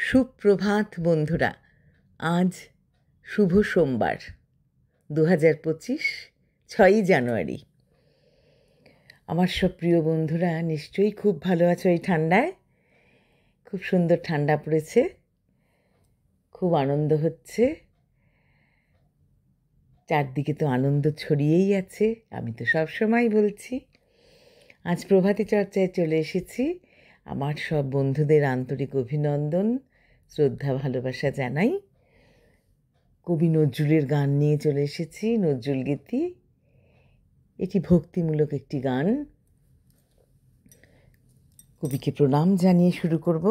সুপ্রভাত বন্ধুরা। আজ শুভ সোমবার 2025 6ই জানুয়ারি। আমার সব প্রিয় বন্ধুরা নিশ্চয়ই খুব ভালো আছো। এই ঠান্ডায় খুব সুন্দর ঠান্ডা পড়েছে, খুব আনন্দ হচ্ছে, চারদিকে তো আনন্দ ছড়িয়েই আছে। আমি তো সবসময় বলছি। আজ প্রভাতী চর্চায় চলে এসেছি। আমার সব বন্ধুদের আন্তরিক অভিনন্দন, শ্রদ্ধা, ভালোবাসা জানাই। কবি নজরুলের গান নিয়ে চলে এসেছি, নজরুল গীতি। এটি ভক্তিমূলক একটি গান। কবিকে প্রণাম জানিয়ে শুরু করব।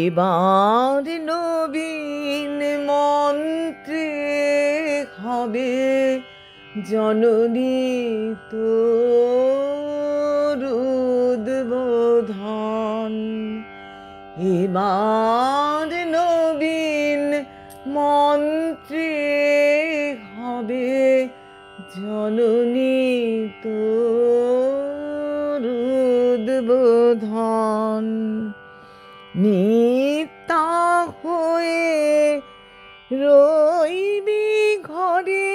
এবার নবীন মন্ত্রে হবে জননী তোর উদ্বোধন। এবার নবীন মন্ত্রে হবে জননী তোর উদ্বোধন। নিত্যা হয়ে রইবি ঘরে,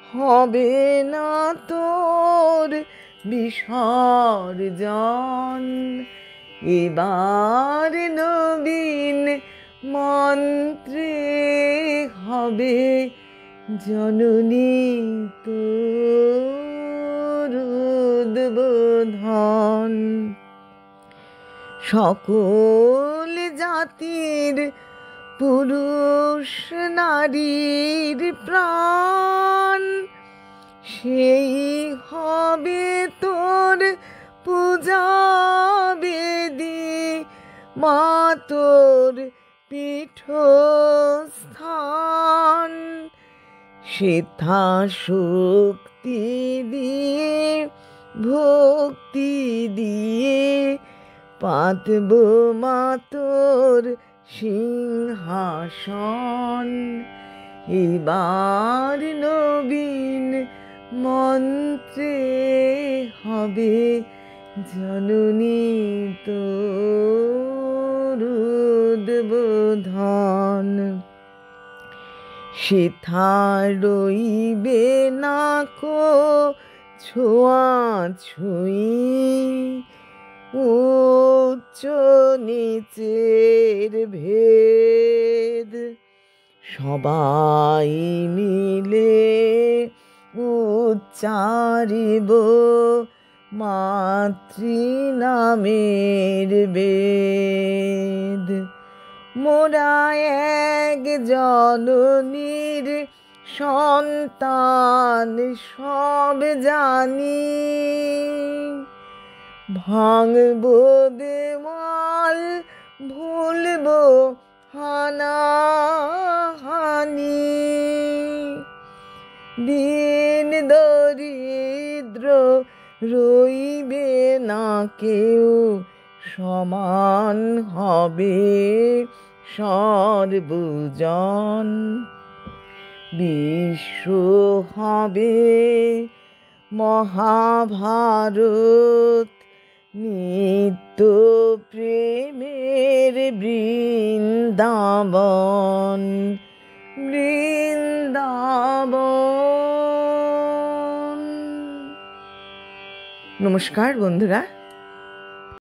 হবে না তোর বিসর্জন। এবার নবীন মন্ত্রে হবে জননী তোর উদ্বোধন। সকল জাতির পুরুষ নারীর প্রাণ, সেই হবে তোর পূজা বেদি, মা তোর পীঠস্থান। সেথা শক্তি দিয়ে ভক্তি দিয়ে পাতব মা তোর সিংহাসন। এবার নবীন মন্ত্রে হবে জননী তোর উদ্বোধন। সেথা রইবে না কো ছোঁয়াছুঁয়ি, উচ্চ নিচের ভেদ। সবাই মিলে উচ্চারিব মাতৃনামের বেদ। মোরা এক জননীর সন্তান সব জানি, ভাঙব দেওয়াল ভুলব হানাহানি। দিন দরিদ্র রইবে না কেউ, সমান হবে সর্বজন। বিশ্ব হবে মহাভারত, নিত্য প্রেমের বৃন্দাবন। বৃন্দাবন। নমস্কার বন্ধুরা।